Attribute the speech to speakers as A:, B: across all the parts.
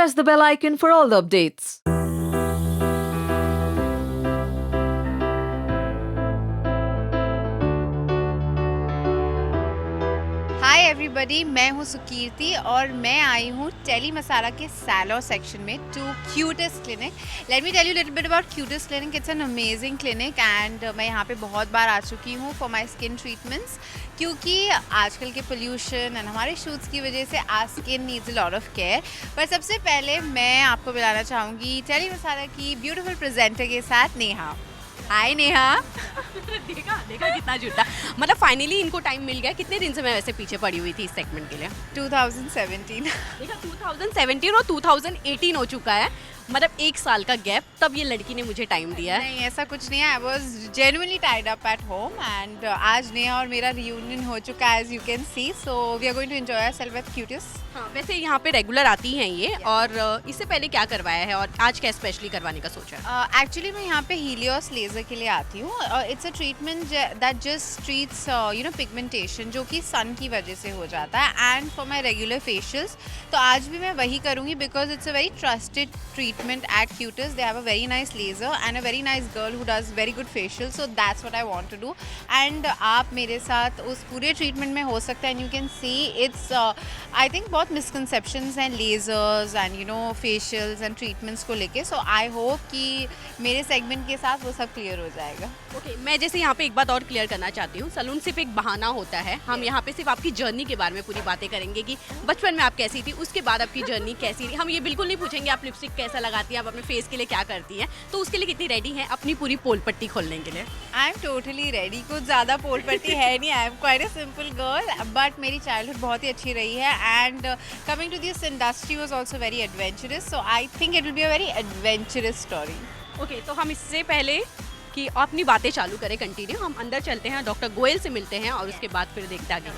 A: press the bell icon for all the updates.
B: Hi everybody, मैं हूँ सुकीर्ति और मैं आई हूँ टेली मसाला के सैलो सेक्शन में to Cutest Clinic. Let me tell you little bit about Cutest Clinic. It's an amazing clinic and मैं यहाँ पे बहुत बार आ चुकी हूँ फॉर माय स्किन ट्रीटमेंट्स, क्योंकि आजकल के पोल्यूशन एंड हमारे शूट्स की वजह से our skin needs a lot of care. पर सबसे पहले मैं आपको मिलाना चाहूँगी टेली मसाला की ब्यूटीफुल प्रेजेंटर के साथ, नेहा. हाय नेहा.
C: देखा कितना झूठा. मतलब फाइनली इनको टाइम मिल गया. कितने दिन से मैं वैसे पीछे पड़ी हुई थी इस सेगमेंट के लिए.
B: 2017.
C: देखा 2017 और 2018 हो चुका है. मतलब 1 साल का गैप. तब ये लड़की ने मुझे टाइम दिया है.
B: नहीं, ऐसा कुछ नहीं है. I was genuinely tied up at home and आज नेहा और मेरा रियूनियन हो चुका है, as you can see. So we are going to enjoy ourselves with cutest.
C: हाँ, वैसे यहाँ पे रेगुलर आती हैं ये. और इससे पहले क्या करवाया है और आज क्या स्पेशली करवाने का सोचा है?
B: एक्चुअली मैं यहाँ पे हीलियोस लेज़र के लिए आती हूँ. It's a treatment that just treats pigmentation जो कि सन की वजह से हो जाता है. And for my regular facials तो आज भी मैं वही करूँगी because it's a very trusted treatment at Cutis. They have a very nice laser and a very nice girl who does very good facial. So that's what I want to do. And आप मेरे साथ उस पूरे treatment में हो सकता है. And you can see it's I think बहुत मिसकंसेप्शंस हैं lasers and facials and treatments को लेके. सो आई होप कि मेरे सेगमेंट के साथ वो सब क्लियर हो जाएगा.
C: ओके, मैं जैसे यहाँ पे एक बात और क्लियर करना चाहती हूँ. सलून सिर्फ एक बहाना होता है. हम यहाँ पे सिर्फ आपकी जर्नी के बारे में पूरी बातें करेंगे कि बचपन में आप कैसी थी, उसके बाद आपकी जर्नी कैसी रही. हम ये बिल्कुल नहीं पूछेंगे आप लिपस्टिक कैसा लगाती हैं, आप अपने फेस के लिए क्या करती हैं. तो उसके लिए कितनी रेडी हैं अपनी पूरी पोल पट्टी खोलने के लिए?
B: I am totally ready. कुछ ज़्यादा पोल पट्टी है नहीं. I am quite a simple girl but मेरी चाइल्डहुड बहुत ही अच्छी रही है. And coming to this industry was also very adventurous. So I think it will be a very adventurous story.
C: Okay, तो हम इससे पहले कि अपनी बातें चालू करें कंटिन्यू, हम अंदर चलते हैं, डॉक्टर गोयल से मिलते हैं और उसके बाद फिर देखते हैं आगे.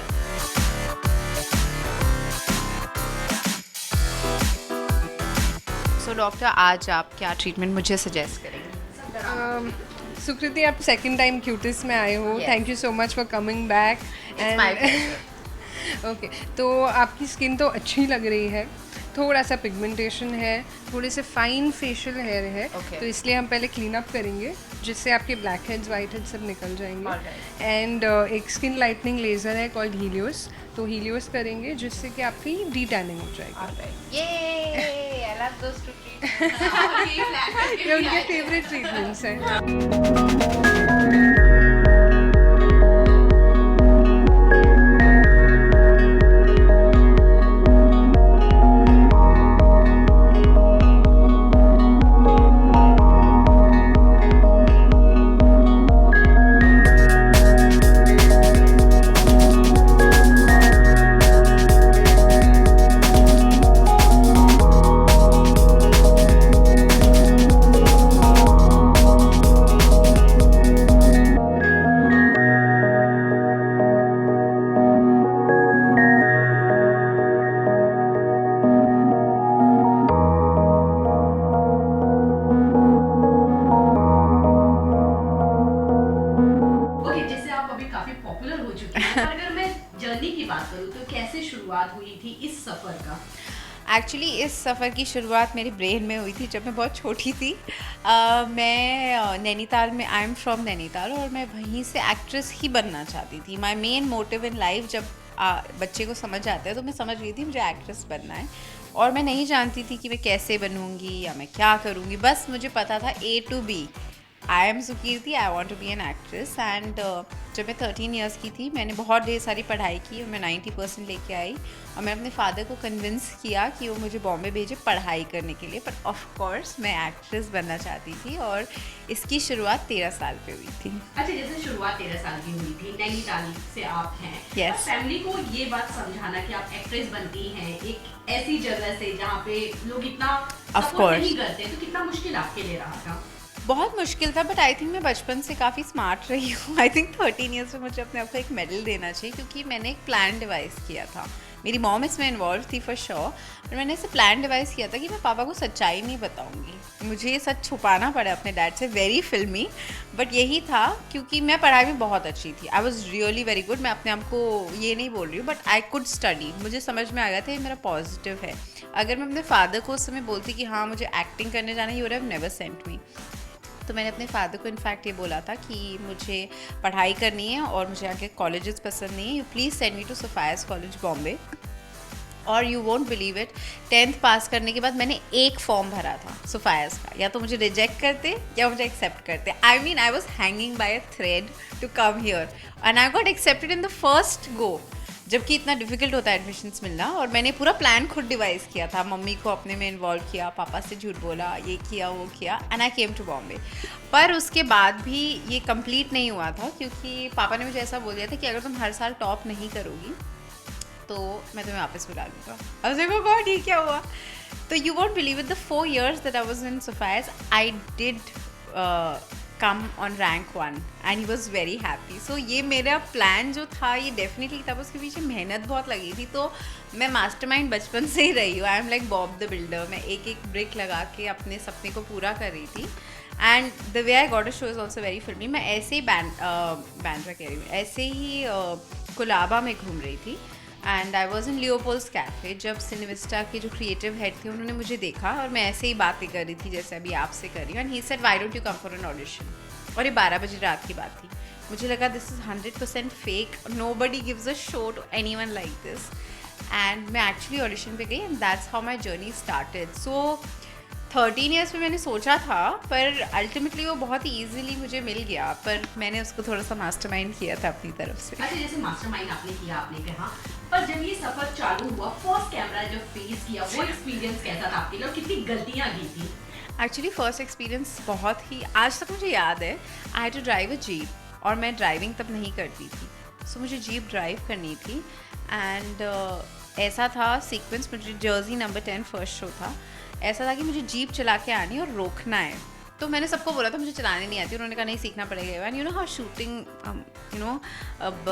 B: सो डॉक्टर, आज आप क्या ट्रीटमेंट मुझे सजेस्ट करेंगे?
D: सुकृति, आप सेकंड टाइम क्यूटिस में आए हो.
B: Yes.
D: Thank you so much for coming back.
B: my pleasure.
D: Okay, तो आपकी स्किन तो अच्छी लग रही है. थोड़ा सा पिगमेंटेशन है, थोड़े से फाइन फेशियल हेयर है.
B: Okay.
D: तो इसलिए हम पहले क्लीन अप करेंगे जिससे आपके ब्लैक हेड्स वाइट हेड्स सब निकल जाएंगे.
B: Alright.
D: एंड एक स्किन लाइटनिंग लेज़र है कॉल्ड हीलियोस. तो हीलियोस करेंगे जिससे कि आपकी डी टैनिंग हो जाएगी.
B: Yay! I love those two treatments.
D: ये उनके फेवरेट ट्रीटमेंट्स हैं.
C: ओके, जैसे आप अभी काफी पॉपुलर हो चुकी हैं, पर अगर मैं जर्नी की बात करूँ तो कैसे शुरुआत हुई थी इस सफर का?
B: एक्चुअली इस सफ़र की शुरुआत मेरे ब्रेन में हुई थी जब मैं बहुत छोटी थी. मैं नैनीताल में, आई एम फ्रॉम नैनीताल, और मैं वहीं से एक्ट्रेस ही बनना चाहती थी. My main motive in life जब बच्चे को समझ आता है तो मैं समझ गई थी मुझे एक्ट्रेस बनना है. और मैं नहीं जानती थी कि मैं कैसे बनूंगी या मैं क्या करूंगी. बस मुझे पता था A to B. I am Sukirti, I want to be an actress. And जब मैं 13 ईयर्स की थी मैंने बहुत ढेर सारी पढ़ाई की और मैं 90% लेके आई. और मैं अपने फादर को कन्विंस किया कि वो मुझे बॉम्बे भेजे पढ़ाई करने के लिए. पर ऑफ कोर्स मैं एक्ट्रेस बनना चाहती थी और इसकी शुरुआत 13 साल पे हुई थी.
C: अच्छा, जैसे शुरुआत 13 साल की हुई थी, नैनीताल से आप हैं.
B: Yes.
C: फैमिली को ये बात समझाना कि आप एक्ट्रेस बनती हैं एक ऐसी जगह से जहाँ पे लोग इतना
B: Of
C: सपोर्ट
B: courस.
C: नहीं करते, तो कितना मुश्किल आपके लिए रहा था?
B: बहुत मुश्किल था. बट आई थिंक मैं बचपन से काफ़ी स्मार्ट रही हूँ. आई थिंक 13 ईयर्स में मुझे अपने आप को एक मेडल देना चाहिए क्योंकि मैंने एक प्लान डिवाइस किया था मेरी मॉम इसमें इन्वॉल्व थी फॉर श्योर, पर मैंने ऐसे प्लान डिवाइस किया था कि मैं पापा को सच्चाई नहीं बताऊंगी, मुझे ये सच छुपाना पड़ा अपने डैड से, वेरी फिल्मी, बट यही था क्योंकि मैं पढ़ाई में बहुत अच्छी थी, I was really very good, मैं अपने आप को ये नहीं बोल रही हूँ, बट आई कुड स्टडी, मुझे समझ में आ गया था ये मेरा पॉजिटिव है। अगर मैं अपने फादर को उस समय बोलती कि हाँ मुझे एक्टिंग करने जाना, he would have never sent me. तो मैंने अपने फादर को इनफैक्ट ये बोला था कि मुझे पढ़ाई करनी है और मुझे आगे कॉलेजेस पसंद नहीं है, you please send me to Sophia's college Bombay. और you won't believe it, 10th pass करने के बाद मैंने एक फॉर्म भरा था सोफायस का, या तो मुझे रिजेक्ट करते या मुझे एक्सेप्ट करते। I mean I was hanging by a thread to come here and I got accepted in the first go, जबकि इतना डिफिकल्ट होता है एडमिशन्स मिलना। और मैंने पूरा प्लान खुद डिवाइस किया था, मम्मी को अपने में इन्वॉल्व किया, पापा से झूठ बोला, ये किया वो किया, and I came to Bombay. पर उसके बाद भी ये कंप्लीट नहीं हुआ था क्योंकि पापा ने मुझे ऐसा बोल दिया था कि अगर तुम हर साल टॉप नहीं करोगी तो मैं तुम्हें वापस बुला लूँगा। अब देखो गॉड ये क्या हुआ। तो you won't believe it, the 4 years that I was in Sophia's I did come on rank 1 and he was very happy. So ये मेरा प्लान जो था ये डेफिनेटली, तब उसके पीछे मेहनत बहुत लगी थी। तो मैं मास्टरमाइंड बचपन से ही रही हूँ, I am like Bob the builder, मैं एक एक ब्रिक लगा के अपने सपने को पूरा कर रही थी। And the way I got a show is also very फिल्मी। मैं ऐसे ही बैंड्रा कह रही हूँ, ऐसे ही कोलाबा में घूम रही थी and I was in Leopold's cafe, जब सिनेविस्टा के जो क्रिएटिव हेड थे उन्होंने मुझे देखा और मैं ऐसे ही बातें कर रही थी जैसे अभी आपसे कर रही हूँ, and he said why don't you come for an audition. और ये 12 बजे रात की बात थी, मुझे लगा this is 100% fake, nobody gives a show to anyone like this. And मैं एक्चुअली ऑडिशन पे गई and that's how my journey started. So 13 years में मैंने सोचा था, पर अल्टीमेटली वो बहुत ही ईजिली मुझे मिल गया, पर मैंने उसको थोड़ा सा मास्टरमाइंड किया था अपनी तरफ से।
C: अच्छा, जैसे मास्टरमाइंड आपने किया, आपने कहा, पर जब ये सफर चालू हुआ, फर्स्ट कैमरा जब फेस किया, वो एक्सपीरियंस कैसा था आपके लिए और कितनी गलतियां की थी?
B: एक्चुअली फर्स्ट एक्सपीरियंस बहुत ही, आज तक मुझे याद है, I had to drive a jeep और मैं ड्राइविंग तब नहीं करती थी, सो मुझे जीप ड्राइव करनी थी। एंड ऐसा था सीक्वेंस, मुझे जर्सी नंबर 10 फर्स्ट शो था, ऐसा था कि मुझे जीप चला के आनी और रोकना है। तो मैंने सबको बोला था मुझे चलाने नहीं आती, उन्होंने कहा नहीं सीखना पड़ेगा। And you know how shooting, you know अब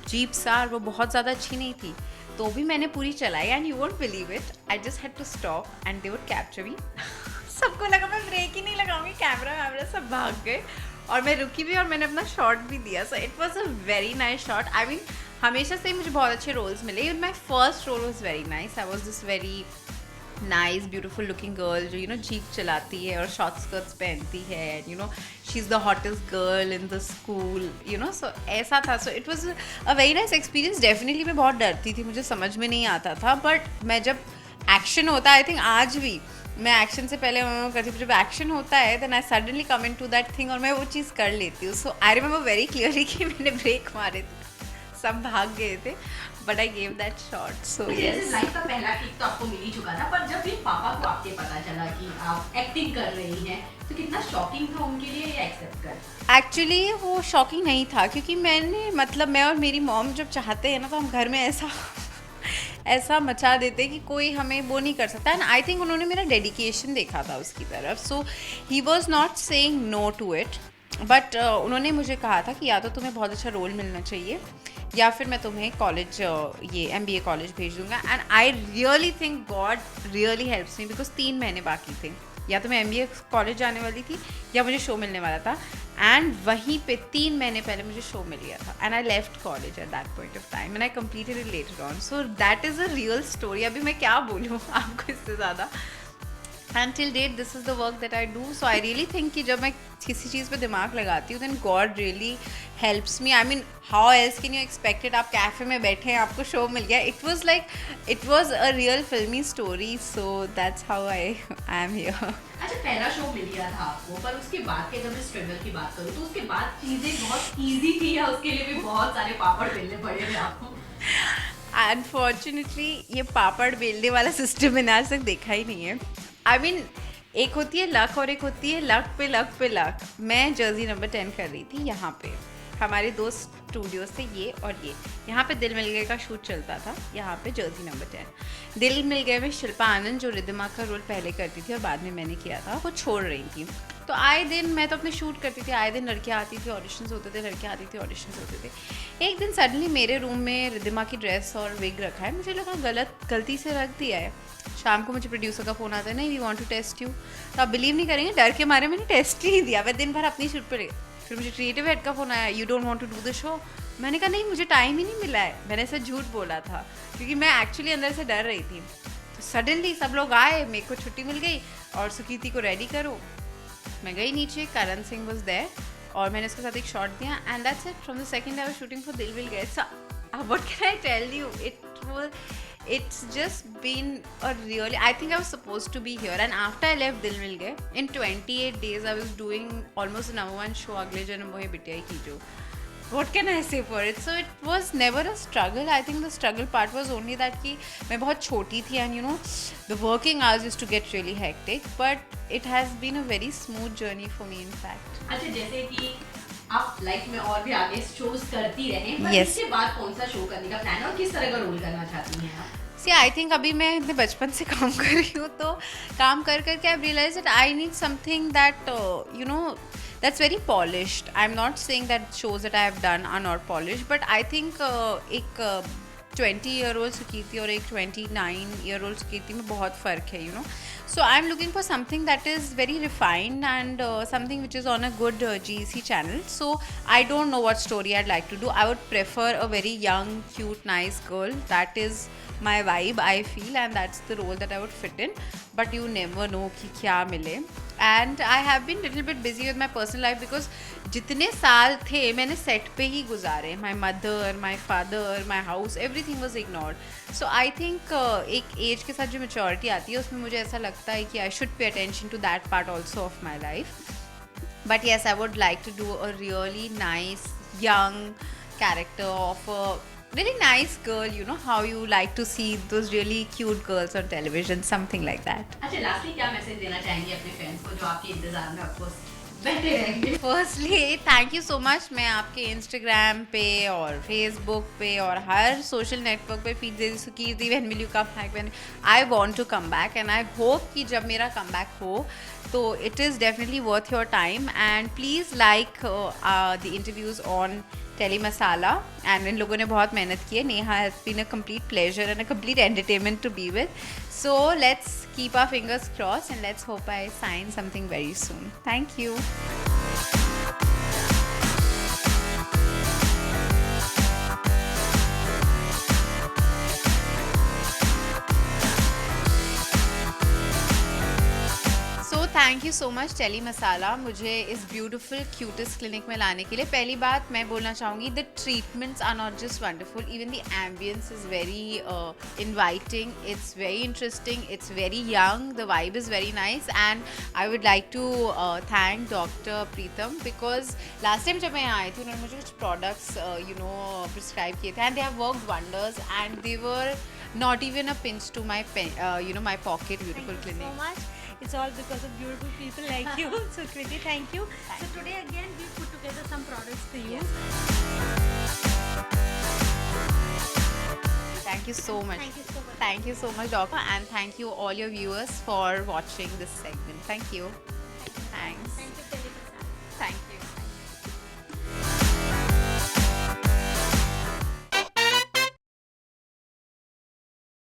B: जीप्स आर, वो बहुत ज़्यादा अच्छी नहीं थी, तो भी मैंने पूरी चलाई and you won't believe it, I just had to stop and they would capture me. सबको लगा मैं ब्रेक ही नहीं लगाऊंगी, कैमरा सब भाग गए और मैं रुकी भी और मैंने अपना शॉट भी दिया। So it was a very nice shot. I mean हमेशा से मुझे बहुत अच्छे रोल्स मिले, my first role was very nice. I was this very nice beautiful looking girl जो यू नो जीप चलाती है और शॉर्ट स्कर्ट्स पहनती है, and you know she is the hottest girl in the school, you know. So ऐसा था। So it was a very nice experience. Definitely मैं बहुत डरती थी, मुझे समझ में नहीं आता था, बट मैं जब एक्शन होता है, आई थिंक आज भी मैं एक्शन से पहले करती हूँ, जब एक्शन होता है then I suddenly come in to that thing और मैं वो चीज़ कर लेती हूँ। So I remember very clearly कि मैंने ब्रेक मारे थे, सब भाग गए थे, but I gave that shot. So yes,
C: life का पहला किक तो आपको मिल ही चुका था, पर जब ये पापा को आपके पता चला कि आप एक्टिंग कर रही हैं, तो कितना शॉकिंग था उनके लिए ये एक्सेप्ट कर?
B: एक्चुअली वो शॉकिंग नहीं था क्योंकि मैंने, मतलब मैं और मेरी मॉम जब चाहते हैं ना तो हम घर में ऐसा मचा देते कि कोई हमें वो नहीं कर सकता। एंड आई थिंक उन्होंने मेरा डेडिकेशन देखा था उसकी तरफ, so he was not saying no to it, but उन्होंने मुझे कहा था कि या तो तुम्हें बहुत अच्छा रोल मिलना चाहिए या फिर मैं तुम्हें कॉलेज, ये MBA कॉलेज भेज दूंगा। And I really think God really helps me, because 3 महीने बाकी थे, या तो मैं MBA कॉलेज जाने वाली थी या मुझे शो मिलने वाला था, एंड वहीं पे 3 महीने पहले मुझे शो मिल गया था। And I left college at that point of time and I completed it later on. So that is a real story. अभी मैं क्या बोलूँ आपको इससे ज़्यादा। And till date this is the work that I do. So I really think कि जब मैं किसी चीज़ पे दिमाग लगाती हूँ then God really helps me. I mean how else can you expect it? आप कैफ़े में बैठे हैं, आपको शो मिल गया। इट वॉज अ रियल फिल्मी story. So that's how I am here.
C: अच्छा, पहला शो मिल गया था आपको, पर उसके बाद के, जब मैं स्ट्रगल की बात करूँ तो उसके बाद चीज़ें बहुत ईजी थी या उसके लिए भी बहुत सारे पापड़ बेलने पड़े थे आपको?
B: अनफॉर्चुनेटली ये पापड़ बेलने वाला सिस्टम मैंने आज तक देखा ही नहीं है। आई मीन एक होती है लक और एक होती है लक पे लक पे लक। मैं जर्सी नंबर 10 कर रही थी, यहाँ पे हमारे 2 स्टूडियोज थे, ये और ये। यहाँ पे दिल मिल गए का शूट चलता था, यहाँ पे जर्सी नंबर 10। दिल मिल गए में शिल्पा आनंद जो रिद्धिमा का रोल पहले करती थी और बाद में मैंने किया था, वो छोड़ रही थी। तो आए दिन मैं तो अपने शूट करती थी, आए दिन लड़कियाँ आती थी, ऑडिशंस होते थे, लड़कियाँ आती थी, ऑडिशंस होते थे। एक दिन सडनली मेरे रूम में रिद्धिमा की ड्रेस और विग रखा है, मुझे लगा गलती से रख दिया है। शाम को मुझे प्रोड्यूसर का फ़ोन आता है, नहीं we want to test you. तो आप बिलीव नहीं करेंगे, डर के मारे मैंने टेस्ट ही नहीं दिया, मैं दिन भर अपनी शूट पर। फिर मुझे क्रिएटिव हेड का फ़ोन आया, you don't want to do the show. मैंने कहा नहीं, मुझे टाइम ही नहीं मिला है। मैंने ऐसा झूठ बोला था क्योंकि मैं एक्चुअली अंदर से डर रही थी। तो सडनली सब लोग आए, मेरे को छुट्टी मिल गई और सुकीर्ति को रेडी करो। मैं गई नीचे, करण सिंह वाज देयर और मैंने उसके साथ एक शॉट दिया and that's it. From the second I was shooting for दिल विल गेट। What can I tell you, it's just been a really, I think I was supposed to be here, and after I left Dil Mil Gaye, in 28 days I was doing almost the number one show, Agle Janam Mohe Bitiya Ki Jo. What can I say for it? So it was never a struggle. I think the struggle part was only that कि मैं बहुत छोटी थी and you know the working hours used to get really hectic, but it has been a very smooth journey for me in fact.
C: अच्छा, जैसे कि आप life में और भी आगे शोज करती रहें, पर
B: Yes.
C: इसके बाद कौन सा शो करने का प्लान है और किस तरह का रोल करना चाहती हैं आप?
B: See, I think अभी मैं इतने बचपन से काम कर रही हूँ, तो काम कर करके I realise that I need something that you know that's very polished. I'm not saying that shows that I have done are not polished, but I think एक 20-year-old सुकीर्ति और एक 29-year-old सुकीर्ति में बहुत फ़र्क है, you know. So I'm looking for something that is very refined and something which is on a good GEC channel. So I don't know what story I'd like to do. I would prefer a very young, cute, nice girl. That is my vibe, I feel, and that's the role that I would fit in. But you never know कि क्या मिले. And I have been little bit busy with my personal life because जितने साल थे मैंने set पे ही गुजारे. My mother, my father, my house, everything was ignored. So I think एक एज के साथ जो maturity आती है उसमें मुझे ऐसा लगता है कि I should pay attention to that part also of my life. But yes, I would like to do a really nice young character of a really nice girl, you know how you like to see those really cute girls on television, something like that.
C: अच्छा, lastly क्या message देना चाहेंगे अपने friends को जो आपके इंतजार में आपको बैठे रहेंगे?
B: Firstly, thank you so much. मैं आपके Instagram पे और Facebook पे और हर social network पे feed they Sukirti, when will you come back, when I want to come back, and I hope कि जब मेरा comeback हो तो it is definitely worth your time, and please like the interviews on Tele Masala, and इन लोगों ने बहुत मेहनत की है. Neha has been a complete pleasure and a complete entertainment to be with. So let's keep our fingers crossed and let's hope I sign something very soon. Thank you. Thank you so much Telly masala मुझे इस beautiful cutest clinic में लाने के लिए. पहली बात मैं बोलना चाहूँगी, the treatments are not just wonderful, even the ambience is very inviting, it's very interesting, it's very young, the vibe is very nice, and I would like to thank doctor Pritam because last time जब मैं यहाँ आई थी उन्होंने मुझे कुछ products prescribe किए थे and they have worked wonders and they were not even a pinch to my my pocket. Beautiful clinic.
E: Thank you so much. It's all because of beautiful people like you. So Kriti, thank you. So today again we put together some products for you.
B: Thank you so much.
E: Thank you so much.
B: Thank you so much, doctor, and thank you all your viewers for watching this segment. Thank you. Thanks.
E: Thank you.